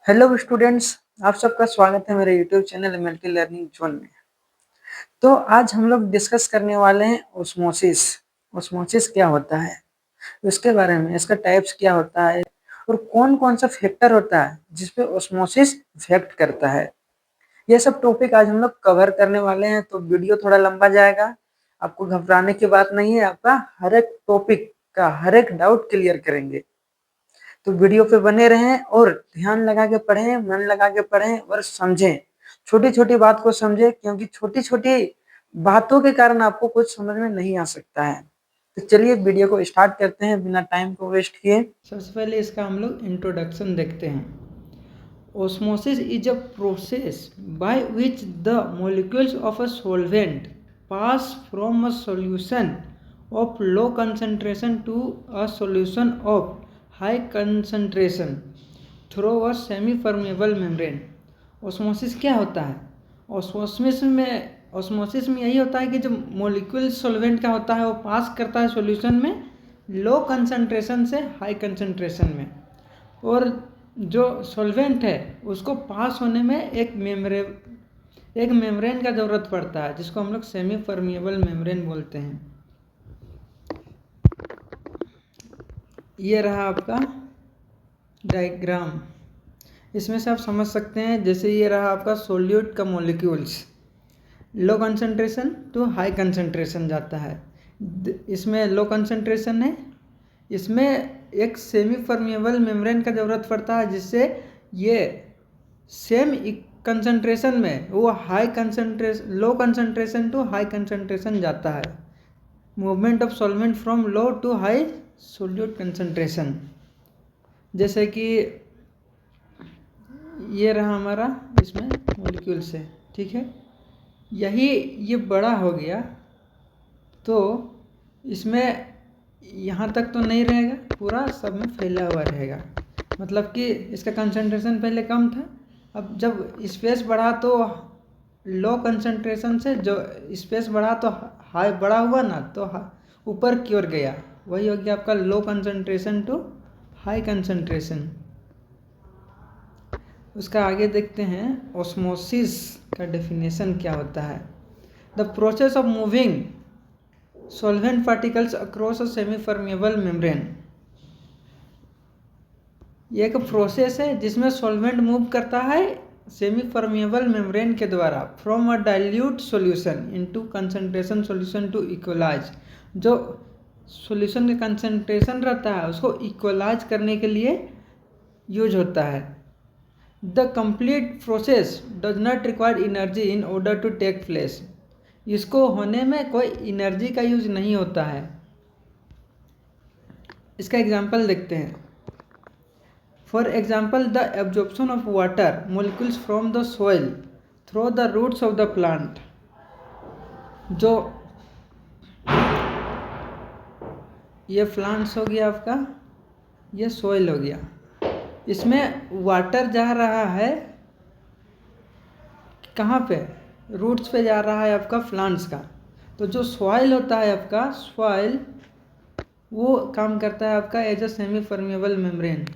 Hello students, आप सबका स्वागत है मेरे YouTube channel multi learning zone में। तो आज हम लोग डिस्कस करने वाले हैं ओस्मोसिस। ओस्मोसिस क्या होता है, उसके बारे में, इसका टाइप्स क्या होता है और कौन कौन सा फैक्टर होता है जिसपे ओस्मोसिस इफेक्ट करता है। ये सब टॉपिक आज हम लोग कवर करने वाले हैं, तो वीडियो थोड़ा लंबा जाएगा। आपको घबराने की बात नहीं है, आपका हर एक टॉपिक का हर एक डाउट क्लियर करेंगे। तो वीडियो पे बने रहें और ध्यान लगा के पढ़ें, मन लगा के पढ़ें और समझें। छोटी छोटी बात को समझें, क्योंकि छोटी छोटी बातों के कारण आपको कुछ समझ में नहीं आ सकता है। तो चलिए वीडियो को स्टार्ट करते हैं बिना टाइम को वेस्ट किए। सबसे पहले इसका हम लोग इंट्रोडक्शन देखते हैं। Osmosis is a process by which the molecules of a solvent pass from a solution of low concentration to a solution of high concentration through a semi-permeable membrane। Osmosis क्या होता है? ऑस्मोसिस में यही होता है कि जो मॉलिक्यूल सॉल्वेंट का होता है वो पास करता है सॉल्यूशन में लो कंसंट्रेशन से हाई कंसंट्रेशन में, और जो सॉल्वेंट है उसको पास होने में एक मेम्ब्रेन का ज़रूरत पड़ता है, जिसको हम लोग सेमी परमिएबल मेम्ब्रेन बोलते हैं। ये रहा आपका डायग्राम। इसमें से आप समझ सकते हैं, जैसे ये रहा आपका सोल्यूट का molecules low concentration to high concentration जाता है। इसमें लो कंसंट्रेशन है, इसमें एक सेमी परमिएबल मेम्ब्रेन का ज़रूरत पड़ता है, जिससे ये सेम कंसंट्रेशन में वो low concentration to high concentration जाता है। Movement of solvent from low to high solute concentration. जैसे कि ये रहा हमारा इसमें मॉलिक्यूल से, ठीक है। यही ये बड़ा हो गया तो इसमें यहाँ तक तो नहीं रहेगा, पूरा सब में फैला हुआ रहेगा। मतलब कि इसका कंसंट्रेशन पहले कम था, अब जब स्पेस बढ़ा तो लो कंसंट्रेशन से जो स्पेस बढ़ा तो हाई बड़ा हुआ ना, तो ऊपर की ओर गया। वही हो गया आपका low concentration to high concentration. उसका आगे देखते हैं ऑस्मोसिस का डेफिनेशन क्या होता है। The process of moving solvent particles across a semi permeable membrane. ये एक प्रोसेस है जिसमें सॉल्वेंट मूव करता है सेमी परमिएबल मेम्ब्रेन के द्वारा from a dilute solution into concentration solution to equalize. जो सॉल्यूशन का कंसंट्रेशन रहता है उसको इक्वलाइज करने के लिए यूज होता है। The complete process does not require energy in order to take place. इसको होने में कोई एनर्जी का यूज नहीं होता है। इसका एग्जांपल देखते हैं। For example the absorption of water molecules from the soil through the roots of the plant. जो ये प्लांट्स हो गया आपका, ये सॉइल हो गया, इसमें वाटर जा रहा है कहाँ पे? रूट्स पे जा रहा है आपका प्लांट्स का। तो जो सॉइल होता है आपका, सॉइल वो काम करता है आपका as a semi permeable membrane.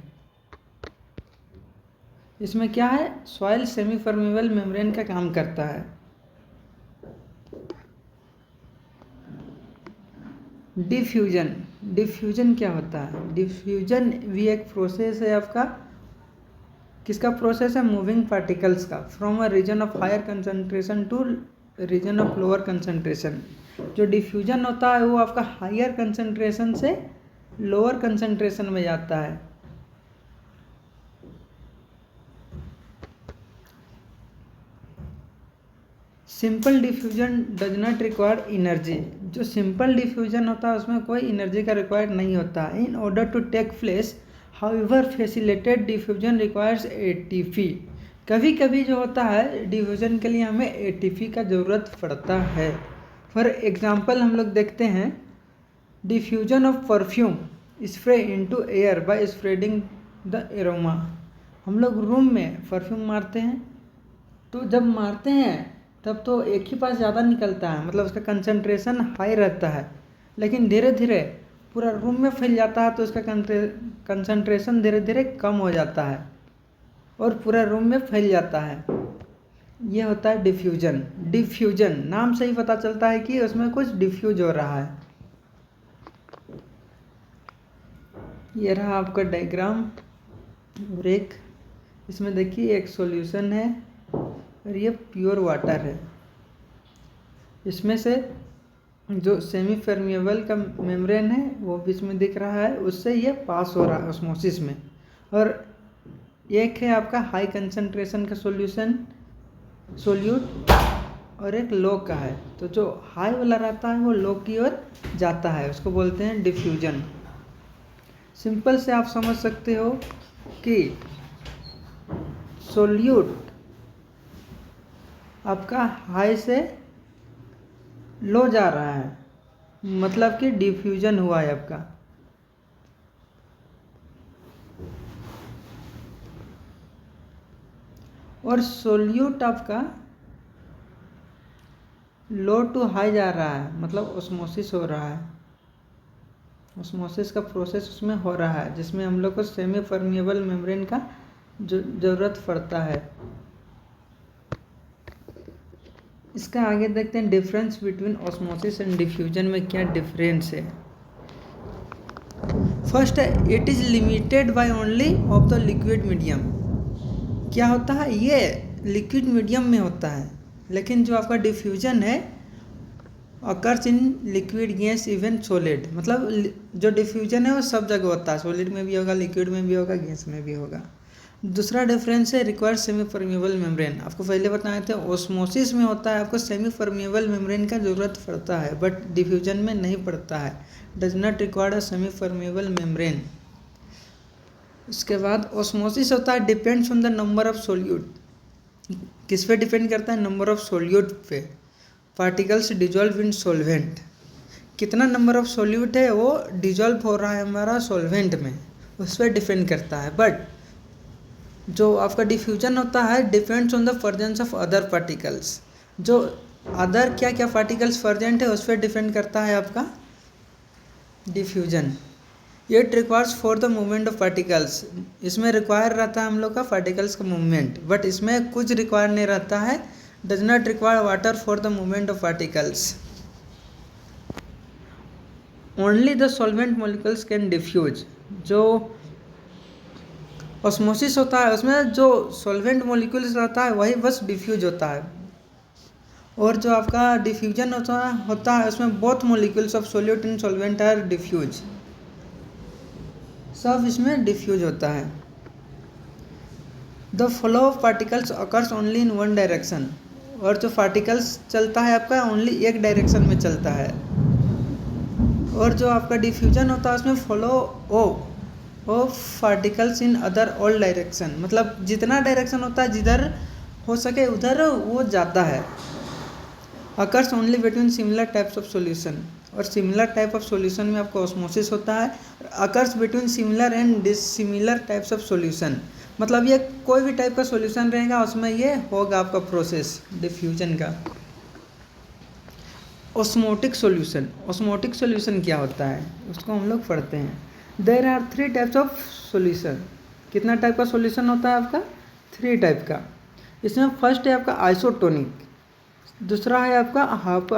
इसमें क्या है, सॉइल सेमी परमिएबल मेम्ब्रेन का काम करता है। डिफ्यूजन। डिफ्यूजन क्या होता है? डिफ्यूजन भी एक प्रोसेस है आपका। किसका प्रोसेस है? मूविंग पार्टिकल्स का, from a region of higher concentration to region of lower concentration. जो डिफ्यूजन होता है वो आपका हायर कंसंट्रेशन से लोअर कंसंट्रेशन में जाता है। Simple diffusion does not require energy. जो सिंपल डिफ्यूजन होता है उसमें कोई एनर्जी का रिक्वायर नहीं होता। In order to take place however facilitated diffusion requires ATP. कभी कभी जो होता है डिफ्यूजन के लिए हमें एटीपी का ज़रूरत पड़ता है। फॉर एग्जांपल हम लोग देखते हैं diffusion of perfume spray into air by spreading the aroma. हम लोग रूम में परफ्यूम मारते हैं, तो जब मारते हैं तब तो एक ही पास ज़्यादा निकलता है, मतलब उसका कंसंट्रेशन हाई रहता है, लेकिन धीरे धीरे पूरा रूम में फैल जाता है तो उसका कंसंट्रेशन धीरे धीरे कम हो जाता है। और पूरा रूम में फैल जाता है। ये होता है डिफ्यूजन। डिफ्यूजन नाम से ही पता चलता है कि उसमें कुछ डिफ्यूज हो रहा है। ये रहा आपका डायग्राम और एक इसमें देखिए एक सॉल्यूशन है और ये प्योर वाटर है। इसमें से जो सेमी परमिएबल का मेम्ब्रेन है वो बीच में दिख रहा है, उससे ये पास हो रहा है ऑस्मोसिस में। और एक है आपका हाई कंसंट्रेशन का सोल्यूट और एक लो का है। तो जो हाई वाला रहता है वो लो की ओर जाता है, उसको बोलते हैं डिफ्यूजन। सिंपल से आप समझ सकते हो कि सोल्यूट आपका हाई से लो जा रहा है, मतलब कि डिफ्यूजन हुआ है आपका। और सोल्यूट आपका लो टू हाई जा रहा है, मतलब ऑस्मोसिस हो रहा है। ऑस्मोसिस का प्रोसेस उसमें हो रहा है, जिसमें हम लोग को सेमी परमिएबल मेम्ब्रेन का ज़रूरत पड़ता है। इसका आगे देखते हैं difference between osmosis and diffusion में क्या डिफरेंस है। फर्स्ट है it is limited by only of the liquid medium. क्या होता है, ये लिक्विड मीडियम में होता है, लेकिन जो आपका डिफ्यूजन है occurs in liquid gas even solid. मतलब जो डिफ्यूजन है वो सब जगह होता है, सॉलिड में भी होगा, लिक्विड में भी होगा, गैस में भी होगा। दूसरा डिफरेंस है रिक्वायर्ड सेमी परमिएबल मेम्ब्रेन। आपको पहले बताए थे ऑस्मोसिस में होता है आपको सेमी परमिएबल मेम्ब्रेन का ज़रूरत पड़ता है, बट डिफ्यूजन में नहीं पड़ता है। Does not required a semi permeable membrane. उसके बाद ऑस्मोसिस होता है depends on the number of solute. किस पे डिपेंड करता है, नंबर ऑफ सोल्यूट पे। पार्टिकल्स डिजॉल्व इन सॉल्वेंट, कितना नंबर ऑफ सोल्यूट है वो डिजॉल्व हो रहा है हमारा सॉल्वेंट में, उस पर डिपेंड करता है। बट जो आपका डिफ्यूजन होता है depends on the presence of other particles. जो अदर क्या क्या पार्टिकल्स प्रेजेंट है उस पर डिपेंड करता है आपका diffusion. It requires for the movement of particles. इसमें रिक्वायर रहता है हम लोग का पार्टिकल्स का मूवमेंट, बट इसमें कुछ रिक्वायर नहीं रहता है। Does not require water for the movement of particles. Only the solvent molecules can diffuse. जो ऑस्मोसिस होता है उसमें जो सॉल्वेंट मॉलिक्यूल्स रहता है वही बस डिफ्यूज होता है, और जो आपका डिफ्यूजन होता है उसमें both molecules of solute and solvent are diffuse. सब इसमें डिफ्यूज होता है। The flow of particles occurs only in one direction. और जो पार्टिकल्स चलता है आपका ओनली एक डायरेक्शन में चलता है। और जो आपका डिफ्यूजन होता है उसमें flow of particles in other all direction. मतलब जितना डायरेक्शन होता है जिधर हो सके उधर वो जाता है। Occurs only between similar types of solution. और सिमिलर टाइप ऑफ सॉल्यूशन में आपको ऑस्मोसिस होता है। Occurs between similar and dissimilar types of solution. मतलब ये कोई भी टाइप का सॉल्यूशन रहेगा उसमें ये होगा आपका प्रोसेस डिफ्यूजन का। Osmotic solution. ऑस्मोटिक सॉल्यूशन क्या होता है उसको हम लोग पढ़ते हैं। There are 3 types of solution. कितना टाइप का सॉल्यूशन होता है आपका, 3 टाइप का। इसमें फर्स्ट है आपका आइसोटोनिक, दूसरा है आपका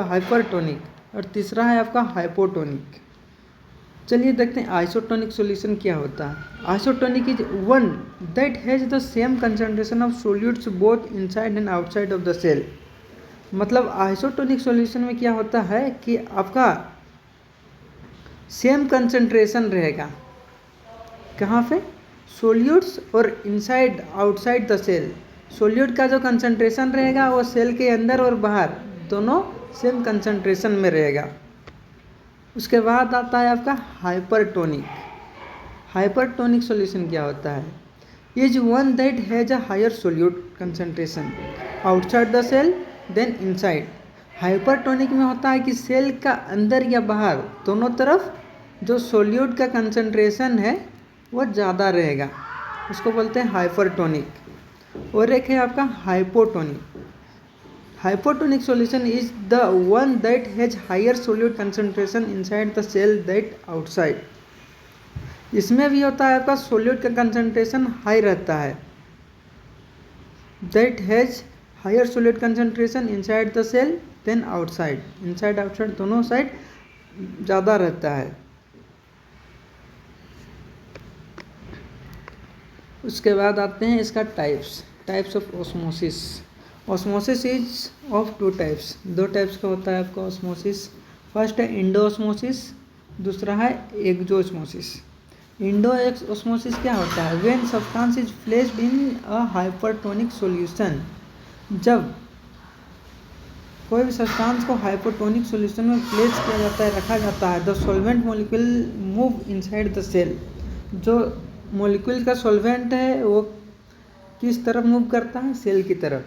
हाइपरटोनिक और तीसरा है आपका हाइपोटोनिक। चलिए देखते हैं आइसोटोनिक सॉल्यूशन क्या होता है। Isotonic is one that has the same concentration of solutes both inside and outside of the cell. मतलब आइसोटोनिक सॉल्यूशन में क्या होता है कि आपका सेम कंसंट्रेशन रहेगा, कहाँ पे, सोल्यूट्स और inside outside the cell. Solute का जो कंसंट्रेशन रहेगा वो सेल के अंदर और बाहर दोनों सेम कंसंट्रेशन में रहेगा। उसके बाद आता है आपका हाइपरटोनिक। हाइपरटोनिक सॉल्यूशन क्या होता है, is one that has a higher solute concentration outside the cell than inside. Hypertonic में होता है कि सेल का अंदर या बाहर दोनों तरफ जो सोल्यूट का कंसंट्रेशन है वो ज़्यादा रहेगा, उसको बोलते हैं हाइपरटोनिक। और एक है आपका hypotonic. Hypotonic solution is the one that has higher solute concentration inside the cell that outside. इसमें भी होता है आपका सोल्यूट का कंसंट्रेशन हाई रहता है that has higher solute concentration inside the cell than outside. inside outside दोनों side ज़्यादा रहता है। उसके बाद आते हैं इसका types of osmosis. Osmosis is of two types, दो टाइप्स का होता है आपका ऑस्मोसिस। फर्स्ट है इंडोऑस्मोसिस, दूसरा है एक्सोऑस्मोसिस। इंडोऑस्मोसिस क्या होता है? When substance is placed in a hypertonic solution, जब कोई भी सब्सटेंस को हाइपरटोनिक सॉल्यूशन में प्लेस किया जाता है, रखा जाता है, the solvent molecule move inside the cell. जो मॉलिक्यूल का सॉल्वेंट है वो किस तरफ मूव करता है? सेल की तरफ।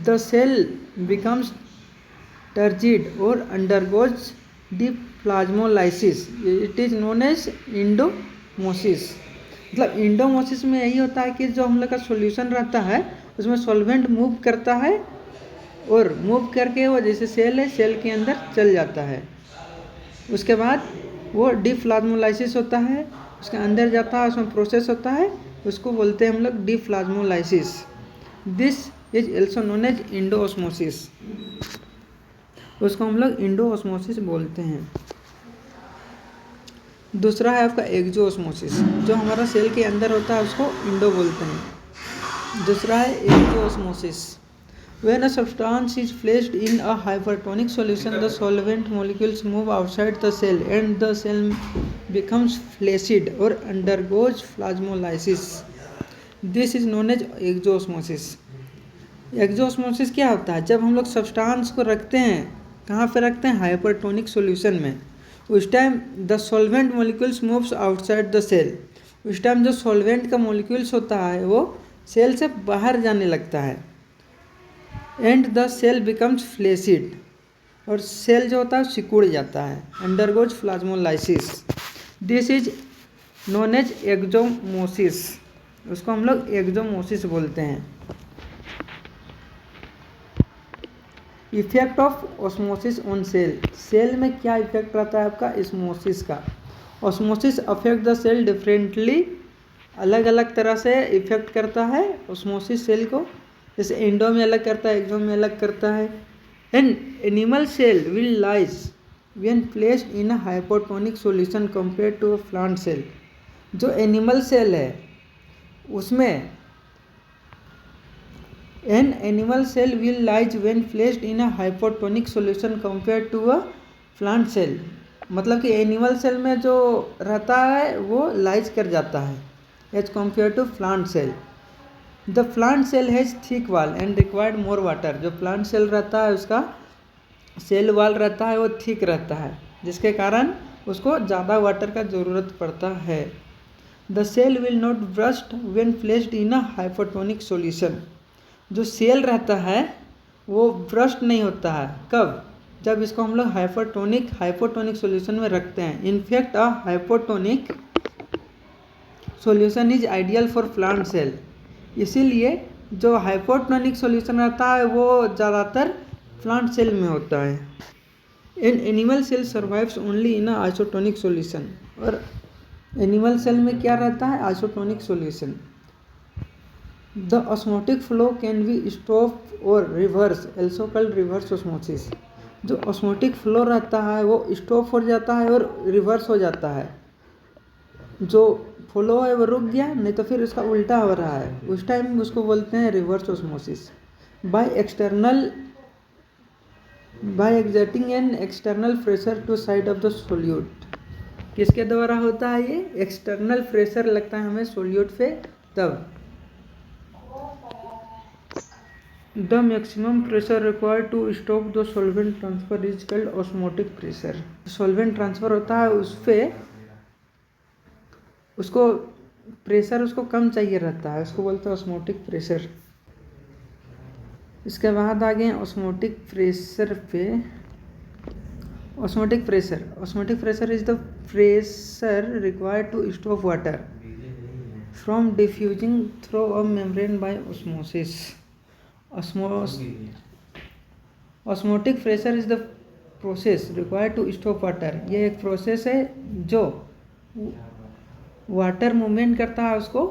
द सेल बिकम्स टर्जिड और undergoes deplasmolysis, it is known as endosmosis. मतलब इंडोमोसिस में यही होता है कि जो हम लोग का सॉल्यूशन रहता है उसमें सॉल्वेंट मूव करता है और मूव करके वो जैसे सेल है, सेल के अंदर चल जाता है। उसके बाद वो डिप्लाज्मोलाइसिस होता है, उसके अंदर जाता है, उसमें प्रोसेस होता है, उसको बोलते हैं हम लोग deplasmolysis. This is also known as endosmosis, उसको हम लोग इंडोऑस्मोसिस बोलते हैं। दूसरा है आपका एक्सोऑस्मोसिस, जो हमारा सेल के अंदर होता है उसको इंडो बोलते हैं। दूसरा है एक्सोऑस्मोसिस। When a substance is placed in a hypertonic solution, the solvent molecules move outside the cell and the cell becomes flaccid or undergoes plasmolysis. This is known as exosmosis. एक्सोऑस्मोसिस क्या होता है? जब हम लोग सब्सटेंस को रखते हैं, कहाँ पे रखते हैं? हाइपरटोनिक सॉल्यूशन में। उस time the solvent molecules moves outside the cell. उस टाइम जो सॉल्वेंट का मॉलिक्यूल्स होता है वो सेल से बाहर जाने लगता है। And the cell becomes flaccid, और सेल जो होता है सिकुड़ जाता है। Undergoes plasmolysis, this is known as exosmosis, उसको हम लोग एक्सोमोसिस बोलते हैं। Effect of osmosis on cell, cell में क्या इफेक्ट रहता है आपका ऑस्मोसिस का? Osmosis affect the cell differently, अलग अलग तरह से इफेक्ट करता है ऑस्मोसिस सेल को। जैसे इंडो में अलग करता है, एक्सो में अलग करता है। An animal cell will lyse when placed in a hypotonic solution compare to a plant cell. जो एनिमल सेल है उसमें an animal cell will lyse when placed in a hypotonic solution compare to a plant cell. मतलब कि animal cell में जो रहता है वो लाइज कर जाता है as compare to plant cell. The plant cell has thick wall and required more water. जो प्लांट सेल रहता है उसका सेल वाल रहता है वो थिक रहता है, जिसके कारण उसको ज़्यादा वाटर का ज़रूरत पड़ता है। The cell will not burst when placed in a hypotonic solution. जो सेल रहता है वो ब्रस्ट नहीं होता है, कब? जब इसको हम लोग हाइपोटोनिक सॉल्यूशन में रखते हैं। In fact a hypotonic solution is ideal for plant cell. इसीलिए जो हाइपोटोनिक सॉल्यूशन रहता है वो ज़्यादातर प्लांट सेल में होता है। In animal cell survives only in isotonic solution. और एनिमल सेल में क्या रहता है? Isotonic solution. The osmotic flow can be stop और reverse, also called reverse osmosis. जो ऑस्मोटिक फ्लो रहता है वो स्टॉप हो जाता है और रिवर्स हो जाता है। जो फ्लो है वो रुक गया, नहीं तो फिर उसका उल्टा हो रहा है, उस टाइम उसको बोलते हैं reverse osmosis. By exerting an external pressure to side of the solute. किसके द्वारा होता है ये? एक्सटर्नल प्रेशर लगता है हमें सोल्यूट पे, तब। The maximum pressure required to stop the solvent transfer is called osmotic pressure. Solvent transfer होता है उस पर उसको प्रेशर उसको कम चाहिए रहता है, उसको बोलते हैं ऑस्मोटिक प्रेशर। इसके बाद आ गए ऑस्मोटिक प्रेशर पे। Osmotic pressure is the pressure required to stop water from diffusing through a membrane by osmosis. Osmotic pressure is the process required to stop water. ये एक प्रोसेस है जो वाटर मूवमेंट करता है उसको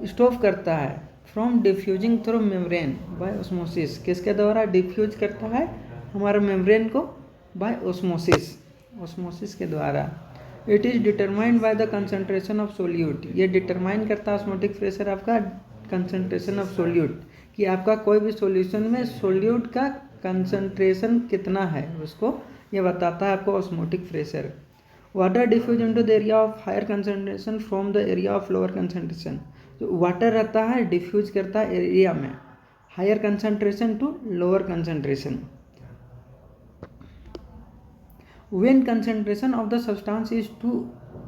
स्टॉप करता है। From diffusing through membrane by osmosis, किसके द्वारा डिफ्यूज करता है हमारा मेम्ब्रेन को, बाय ऑस्मोसिस, ऑस्मोसिस के द्वारा। It is determined by the concentration of solute, ये डिटरमाइन करता है ऑस्मोटिक प्रेशर आपका कंसंट्रेशन ऑफ सोल्यूट, कि आपका कोई भी सॉल्यूशन में सोल्यूट का कंसंट्रेशन कितना है उसको ये बताता है आपको osmotic pressure. Water diffuse into the area of higher concentration from the area of lower concentration, जो वाटर रहता है डिफ्यूज करता है एरिया में higher concentration to lower concentration. When concentration of the substance is two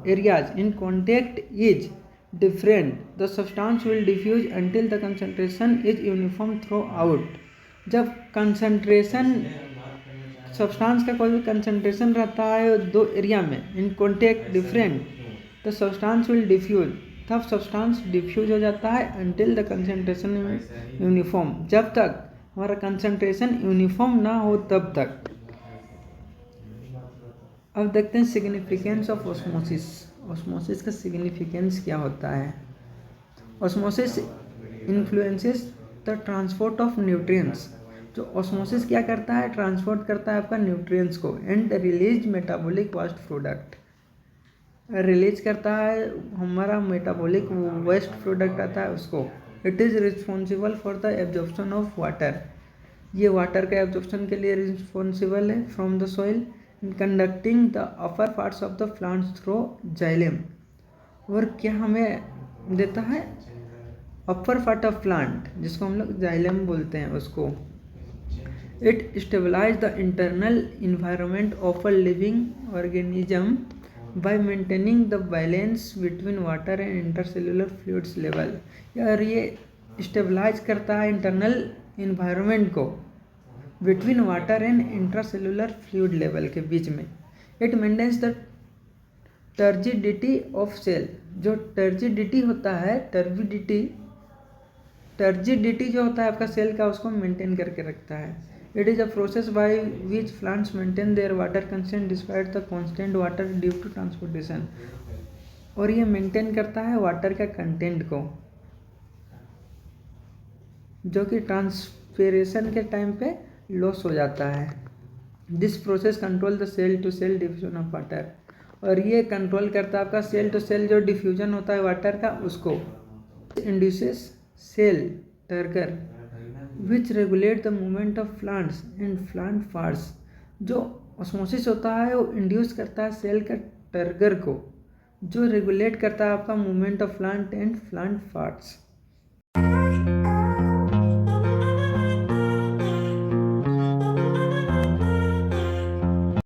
areas in contact is different, the substance will diffuse until the concentration is uniform throughout। जब concentration substance का कोई भी concentration रहता है दो area में in contact different, the substance will diffuse, तब substance diffuse हो जाता है अंटिल द कंसंट्रेशन यूनिफॉर्म, जब तक हमारा कंसंट्रेशन यूनिफॉर्म ना हो तब तक। अब देखते हैं सिग्निफिकेंस ऑफ ऑस्मोसिस, ऑस्मोसिस का सिग्निफिकेंस क्या होता है। Osmosis influences the transport of nutrients, जो ऑस्मोसिस क्या करता है ट्रांसपोर्ट करता है आपका न्यूट्रिएंट्स को, and release metabolic waste product, release करता है हमारा मेटाबॉलिक वेस्ट प्रोडक्ट आता है उसको। It is responsible for the absorption of water, ये वाटर के एब्जॉर्प्शन के लिए रिस्पॉन्सिबल है from the soil, conducting the upper parts of the plants through xylem, और क्या हमें देता है अपर पार्ट ऑफ प्लांट जिसको हम लोग जाइलम बोलते हैं उसको। It stabilize the internal environment of a living organism by maintaining the balance between water and intercellular fluids level, यार ये स्टेबलाइज करता है इंटरनल इन्वायरमेंट को between water and intracellular fluid level के बीच में। It maintains the turgidity of cell, जो turgidity होता है टर्जिडिटी जो होता है आपका सेल का उसको मेंटेन करके रखता है। It is a process by which plants maintain their water content despite the constant water due to transportation, और ये मेंटेन करता है वाटर का कंटेंट को जो कि ट्रांसपिरेशन के टाइम पे लॉस हो जाता है। This process control the cell to cell diffusion of water, और ये कंट्रोल करता है आपका सेल टू सेल जो डिफ्यूजन होता है वाटर का उसको। Induces cell turgor which regulate the movement of plants and plant parts, जो ऑस्मोसिस होता है वो इंड्यूस करता है सेल का टर्गर को जो रेगुलेट करता है आपका movement of plant and plant parts.